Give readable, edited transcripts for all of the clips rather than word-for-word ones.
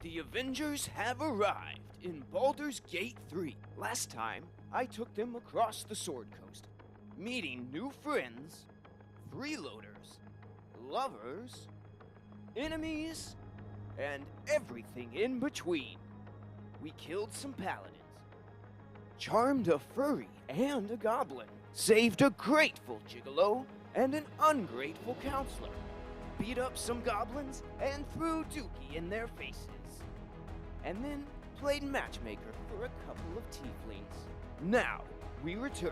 The Avengers have arrived in Baldur's Gate 3. Last time, I took them across the Sword Coast, meeting new friends, freeloaders, lovers, enemies, and everything in between. We killed some paladins, charmed a furry and a goblin, saved a grateful gigolo and an ungrateful counselor, beat up some goblins and threw dookie in their faces, and then played matchmaker for a couple of tieflings. Now, we return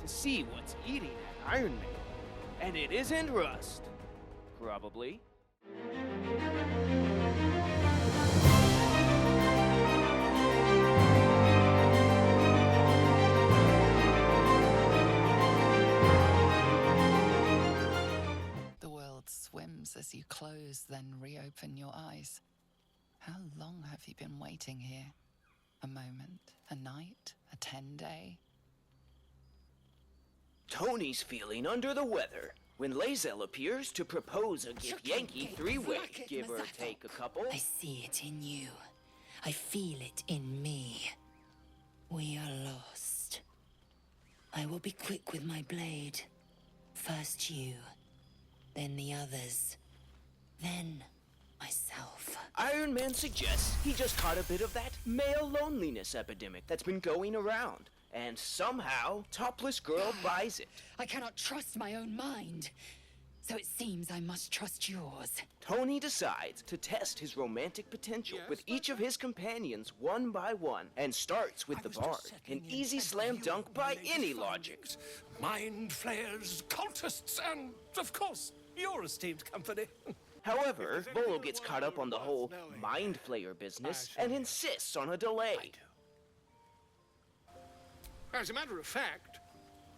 to see what's eating at Iron Man. And it isn't rust. Probably. The world swims as you close, then reopen your eyes. How long have you been waiting here? A moment, a night, a 10-day? Tony's feeling under the weather when Lae'zel appears to propose a Vyncke three-way, give or take a couple. I see it in you. I feel it in me. We are lost. I will be quick with my blade. First you, then the others, then myself. Iron Man suggests he just caught a bit of that male loneliness epidemic that's been going around. And somehow, Topless Girl buys it. I cannot trust my own mind. So it seems I must trust yours. Tony decides to test his romantic potential with each of his companions one by one, and starts with the Bard, an easy slam dunk by any logic. Mind flayers, cultists, and, of course, your esteemed company. However, Volo gets caught up on the whole mind flayer business and insists on a delay. As a matter of fact,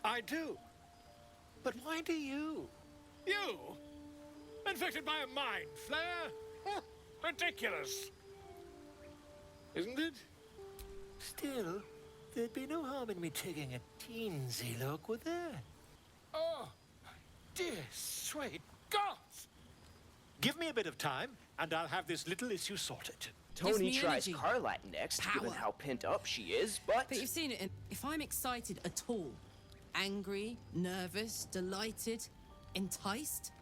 I do. But why do you? You? Infected by a mind flare? Huh, ridiculous. Isn't it? Still, there'd be no harm in me taking a teensy look, would there? Oh, dear sweet gods! Give me a bit of time, and I'll have this little issue sorted. Tony tries energy. Carlat next, given Power. how pent up she is, but But you've seen it, and if I'm excited at all, angry, nervous, delighted, enticed,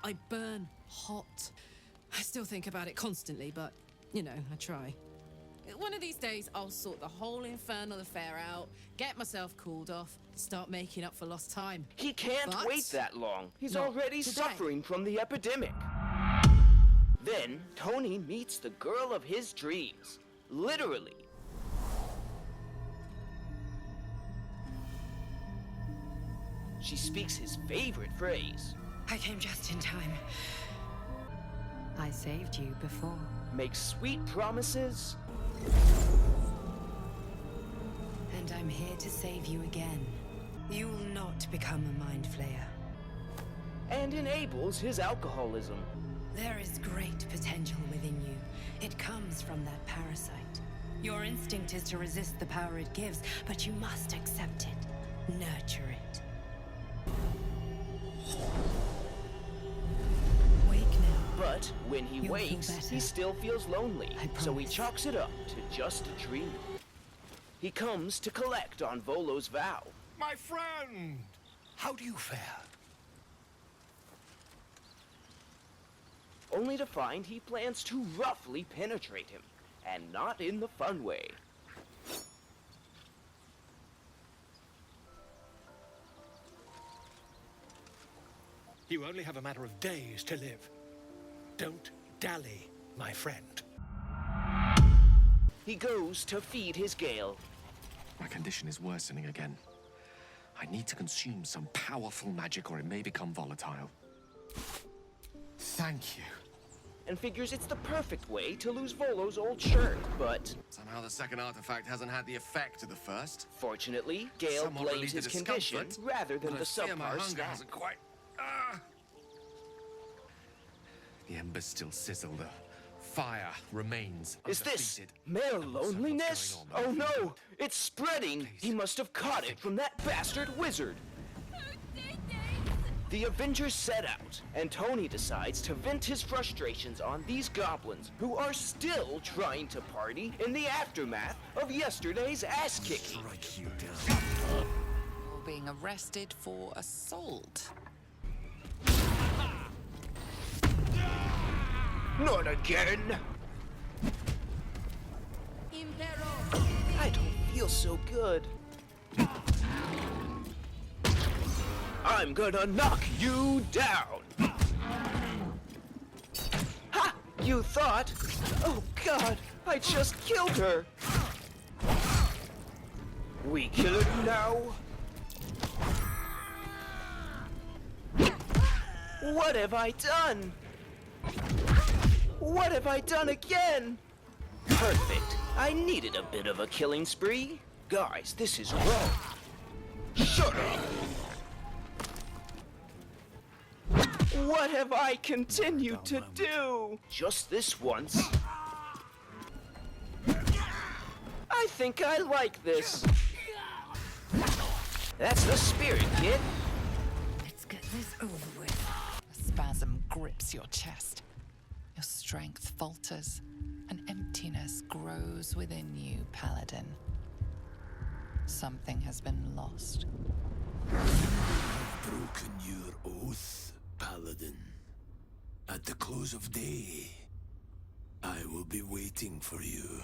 I burn hot. I still think about it constantly, but, you know, I try. One of these days, I'll sort the whole infernal affair out, get myself cooled off, start making up for lost time. he can't But wait that long. He's not already today. suffering from the epidemic. Then, Tony meets the girl of his dreams. Literally. She speaks his favorite phrase, I came just in time. I saved you before. makes sweet promises, And I'm here to save you again. You will not become a mind flayer. and enables his alcoholism. There is great potential within you. It comes from that parasite. Your instinct is to resist the power it gives, but you must accept it. Nurture it. Wake now. But when he You'll feel wakes, better. he still feels lonely, I so he promise. chalks it up to just a dream. He comes to collect on Volo's vow. My friend! How do you fare? Only to find he plans to roughly penetrate him, and not in the fun way. You only have a matter of days to live. Don't dally, my friend. He goes to feed his Gale, My condition is worsening again. I need to consume some powerful magic or it may become volatile. Thank you. and figures it's the perfect way to lose Volo's old shirt, but Somehow the second artifact hasn't had the effect of the first. fortunately, Gale Somewhat blames relieved his the condition discomfort, rather than but the I fear my subpar hunger snack. hasn't quite... The embers still sizzle, the fire remains Is this undefeated. male And also, what's loneliness? going Oh on? no, it's spreading! He must have caught it from that bastard wizard. The Avengers set out, and Tony decides to vent his frustrations on these goblins who are still trying to party in the aftermath of yesterday's ass-kicking. Strike you down. You're being arrested for assault. Not again! I don't feel so good. I'm gonna knock you down! Ha! You thought? Oh God, I just killed her! We kill her now? What have I done? What have I done again? Perfect. I needed a bit of a killing spree. Guys, this is wrong. Shut up! What have I continued to do? Just this once. I think I like this. That's the spirit, kid. Let's get this over with. A spasm grips your chest. Your strength falters. An emptiness grows within you, Paladin. Something has been lost. Broken your oath, Paladin. At the close of day, I will be waiting for you.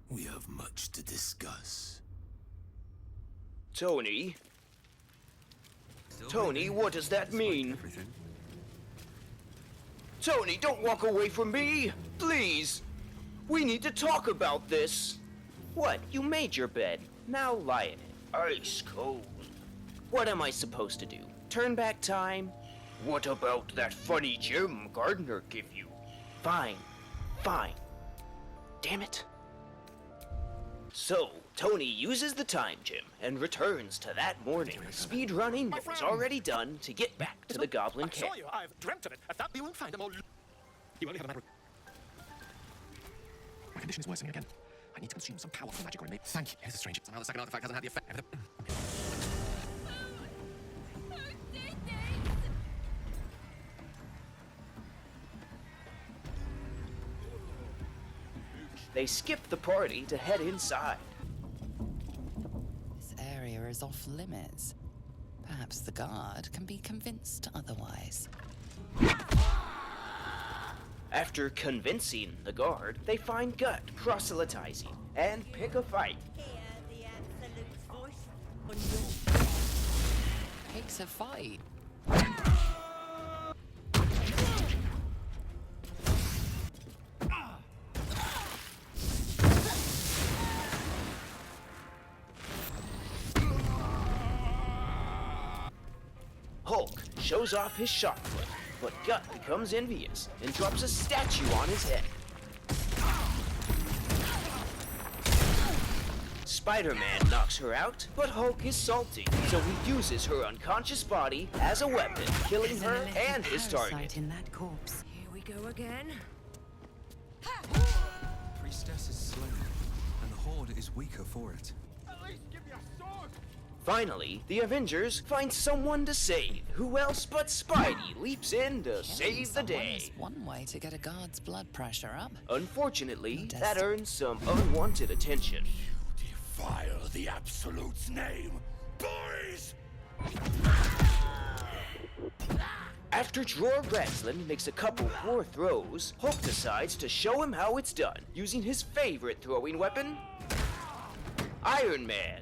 We have much to discuss. Tony? Tony, what does that mean? Tony, don't walk away from me! Please! We need to talk about this! What? You made your bed. Now lie in it. Ice cold. What am I supposed to do? Turn back time? What about that funny gem Gardner give you? Fine. Fine. Damn it. So, Tony uses the time gem and returns to that morning, speed running what was already done to get back to the goblin camp. I saw you. I've dreamt of it. I thought you won't find them all. You only have a matter of... My condition is worsening again. I need to consume some powerful magic or it may... Thank you. Here's the strange. Somehow the second artifact hasn't had the effect. They skip the party to head inside. This area is off limits. Perhaps the guard can be convinced otherwise. After convincing the guard, they find Gut proselytizing and pick a fight. Picks a fight. Hulk shows off his shot put, but Gut becomes envious and drops a statue on his head. Spider-Man knocks her out, but Hulk is salty, so he uses her unconscious body as a weapon, killing her and his target. In that corpse. Here we go again. Priestess is slain, and the Horde is weaker for it. Finally, the Avengers find someone to save. Who else but Spidey leaps in to Killing save the someone day. is one way to get a guard's blood pressure up. Unfortunately, No that test. earns some unwanted attention. Defile the Absolute's name, boys! After Dror Granslin makes a couple poor throws, Hulk decides to show him how it's done, using his favorite throwing weapon, Iron Man.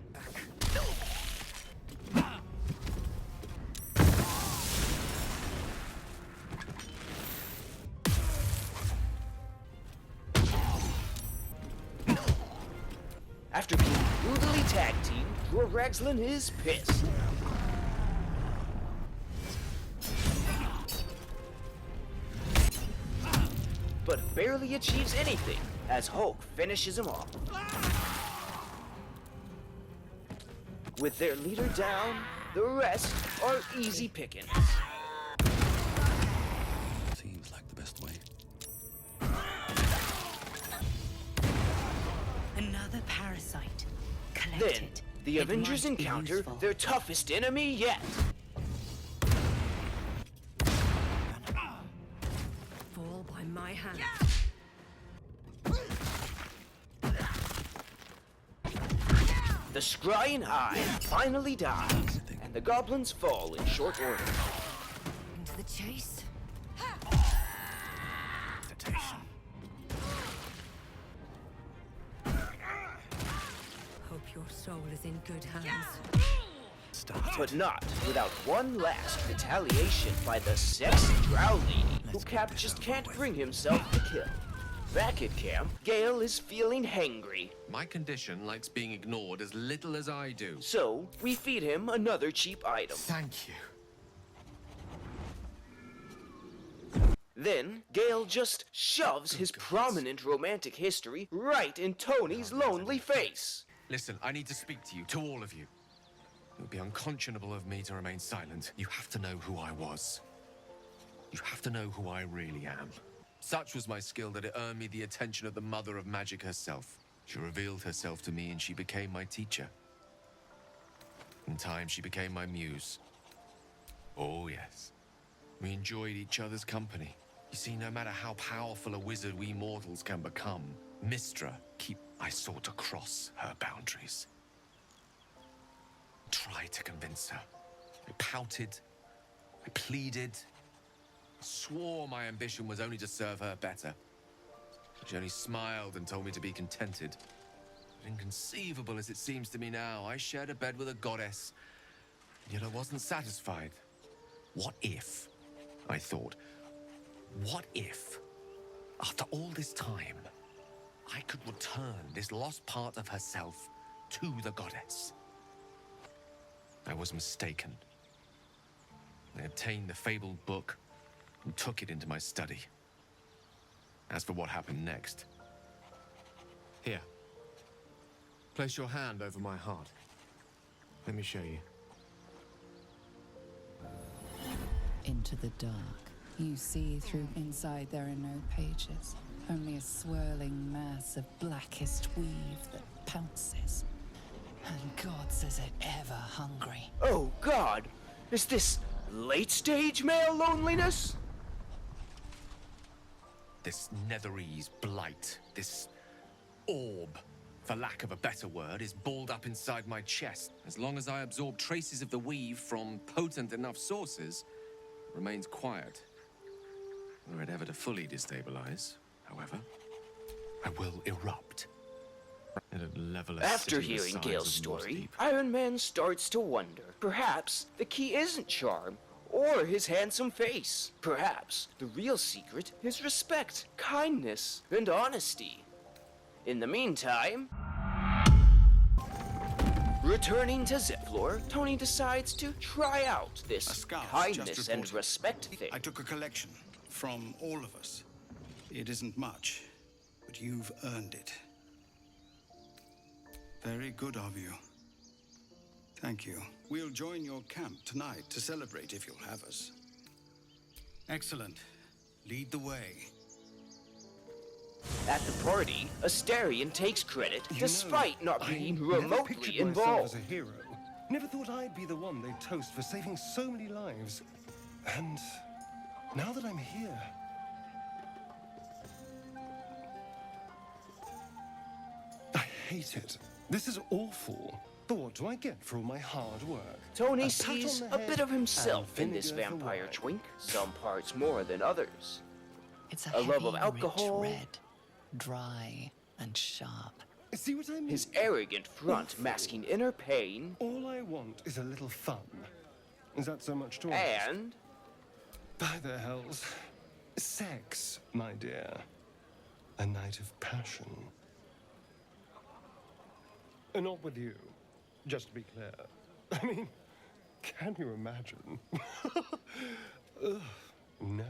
After being brutally tag-teamed, Dror Granslin is pissed. But barely achieves anything as Hulk finishes him off. With their leader down, the rest are easy pickings. Seems like the best way. Another parasite. Collect Then, it. the It Avengers might be encounter useful. their toughest enemy yet. The scrying eye finally dies, and the goblins fall in short order. Into the chase. Hope your soul is in good hands. But not without one last retaliation by the sexy drow lady, who Cap just can't bring himself to kill. Back at camp, Gale is feeling hangry, My condition likes being ignored as little as I do. so we feed him another cheap item. Thank you. Then, Gale just shoves his prominent romantic history right in Tony's lonely face. Listen, I need to speak to you, to all of you. It would be unconscionable of me to remain silent. You have to know who I was. You have to know who I really am. Such was my skill that it earned me the attention of the mother of magic herself. She revealed herself to me and she became my teacher. In time, she became my muse. Oh, yes. We enjoyed each other's company. You see, no matter how powerful a wizard we mortals can become, Mistra, I sought to cross her boundaries. Tried to convince her. I pouted. I pleaded. Swore my ambition was only to serve her better. She only smiled and told me to be contented. Inconceivable as it seems to me now, I shared a bed with a goddess, yet I wasn't satisfied. What if, I thought, what if, after all this time, I could return this lost part of herself to the goddess? I was mistaken. I obtained the fabled book and took it into my study. As for what happened next... Here. Place your hand over my heart. Let me show you. Into the dark, you see through inside there are no pages, only a swirling mass of blackest weave that pounces. And God says it ever hungry. Oh God, is this late-stage male loneliness? This netherese blight, this orb, for lack of a better word, is balled up inside my chest. As long as I absorb traces of the weave from potent enough sources, it remains quiet. Were it ever to fully destabilize, however, I will erupt. At a level of After city the hearing size Gale's of story, North Iron Man starts to wonder. Perhaps the key isn't charm or his handsome face. Perhaps the real secret is respect, kindness, and honesty. In the meantime, returning to Zipflor, Tony decides to try out A this scout kindness just and reported. respect thing. I took a collection from all of us. It isn't much, but you've earned it. Very good of you. Thank you. We'll join your camp tonight to celebrate if you'll have us. Excellent. Lead the way. At the party, Asterion takes credit despite not being Never remotely pictured myself as involved. a hero. Never thought I'd be the one they'd toast for saving so many lives. And now that I'm here, I hate it. This is awful. But what do I get for all my hard work? Tony A pat on sees the a head bit of himself and in this vinegar for vampire wine. twink, some parts more than others. It's A love of heavy, alcohol. rich red, dry and sharp. See what I mean? His arrogant front masking inner pain, All I want is a little fun. Is that so much to ask? and By the hells. Sex, my dear. A night of passion. And not with you, just to be clear. I mean, can you imagine? Ugh, no.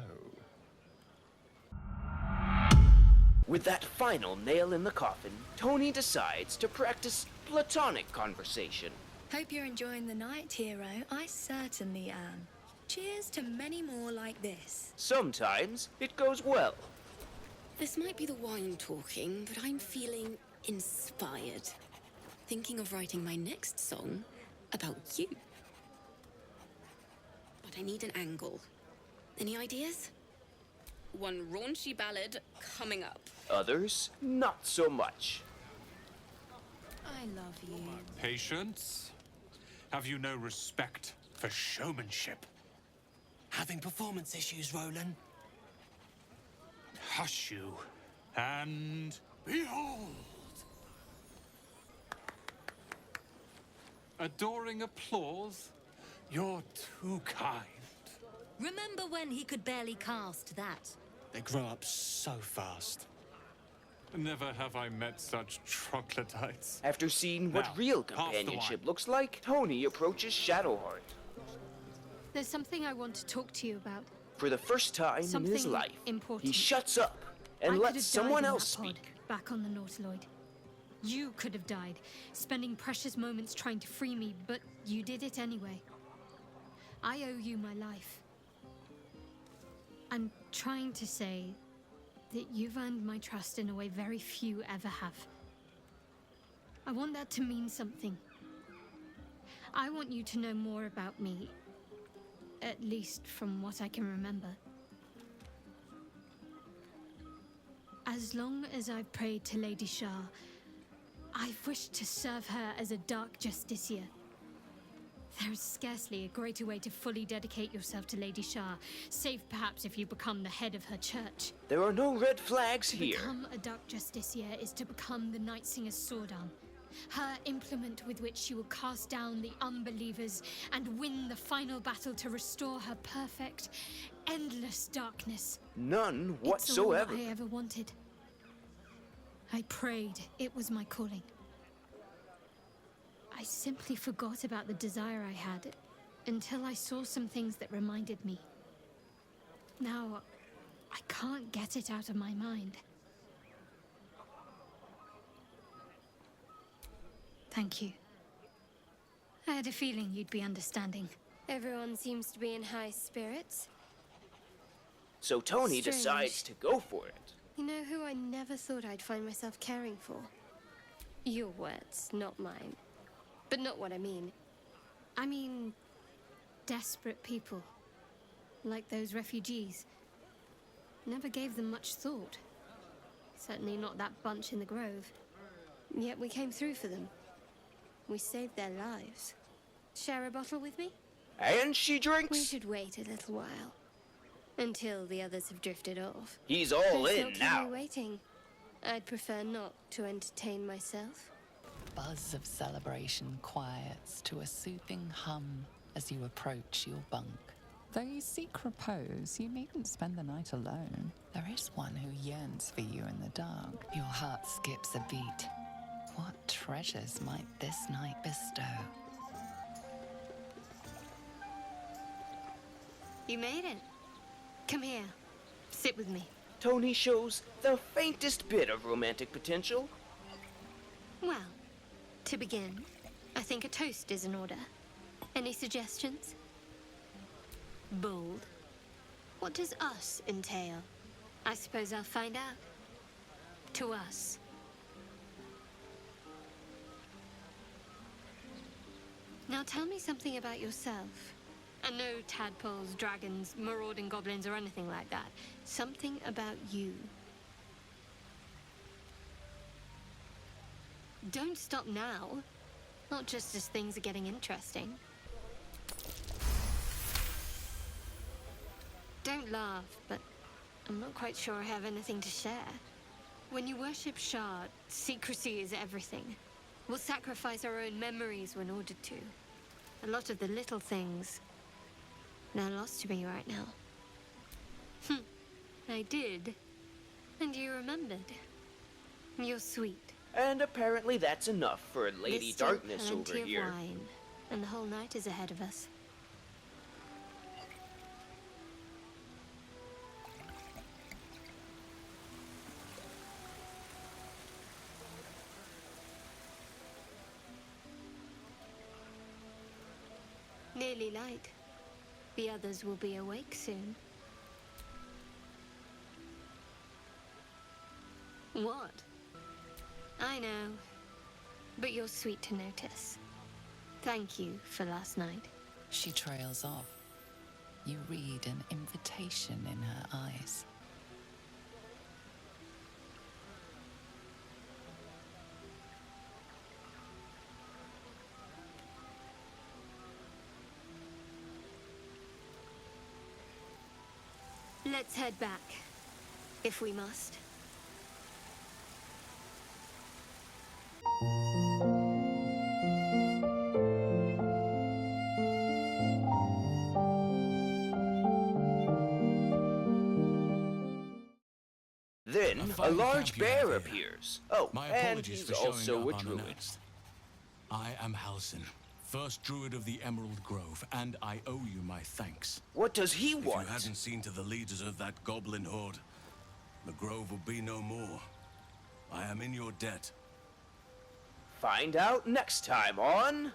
with that final nail in the coffin, Tony decides to practice platonic conversation. Hope you're enjoying the night, hero. I certainly am. Cheers to many more like this. Sometimes it goes well. This might be the wine talking, but I'm feeling inspired. Thinking of writing my next song about you. But I need an angle. Any ideas? One raunchy ballad coming up. Others, not so much. I love you. Patience? Have you no respect for showmanship? Having performance issues, Roland? Hush you, and behold! Adoring applause? You're too kind. Remember when he could barely cast that? They grow up so fast. Never have I met such troglodytes. After seeing what Now, real pass the companionship wine. looks like, Tony approaches Shadowheart. There's something I want to talk to you about. For the first time in his Something life, important. he shuts up I and could lets have someone died in else that pod, speak. back on the Nautiloid. You could have died, spending precious moments trying to free me, but you did it anyway. I owe you my life. I'm trying to say that you've earned my trust in a way very few ever have. I want that to mean something. I want you to know more about me, at least from what I can remember. As long as I've prayed to Lady Shah, I've wished to serve her as a Dark Justiciar. There is scarcely a greater way to fully dedicate yourself to Lady Shah, save perhaps if you become the head of her church. There are no red flags To here. become a Dark Justiciar is to become the Night Singer's sword arm, her implement with which she will cast down the unbelievers and win the final battle to restore her perfect, endless darkness. None It's all whatsoever. I ever wanted. I prayed it was my calling. I simply forgot about the desire I had until I saw some things that reminded me. Now, I can't get it out of my mind. Thank you. I had a feeling you'd be understanding. Everyone seems to be in high spirits. So Tony Strange. decides to go for it. You know who I never thought I'd find myself caring for? Your words, not mine. But not what I mean. I mean, desperate people. Like those refugees. Never gave them much thought. Certainly not that bunch in the grove. Yet we came through for them. We saved their lives. Share a bottle with me? And she drinks. We should wait a little while. Until the others have drifted off. He's all Let's in not keep now. me waiting. I'd prefer not to entertain myself. Buzz of celebration quiets to a soothing hum as you approach your bunk. Though you seek repose, you needn't spend the night alone. There is one who yearns for you in the dark. Your heart skips a beat. What treasures might this night bestow? You made it. Come here. Sit with me. Tony shows the faintest bit of romantic potential. Well, to begin, I think a toast is in order. Any suggestions? Bold. What does us entail? I suppose I'll find out. To us. Now tell me something about yourself. And no tadpoles, dragons, marauding goblins, or anything like that. Something about you. Don't stop now. Not just as things are getting interesting. Don't laugh, but I'm not quite sure I have anything to share. When you worship Shah, secrecy is everything. We'll sacrifice our own memories when ordered to. A lot of the little things, they're lost to me right now. I did. And you remembered. You're sweet. And apparently that's enough for Lady There's still Darkness over plenty of here. wine, and the whole night is ahead of us. Nearly light. The others will be awake soon. What? I know, but you're sweet to notice. Thank you for last night. She trails off. You read an invitation in her eyes. Let's head back, if we must. Then a large bear appears. Oh, My and apologies he's for showing also a up druid. unannounced. I am Halsin, first druid of the Emerald Grove, and I owe you my thanks. What does he If want? you hadn't seen to the leaders of that goblin horde, the grove would be no more. I am in your debt. Find out next time on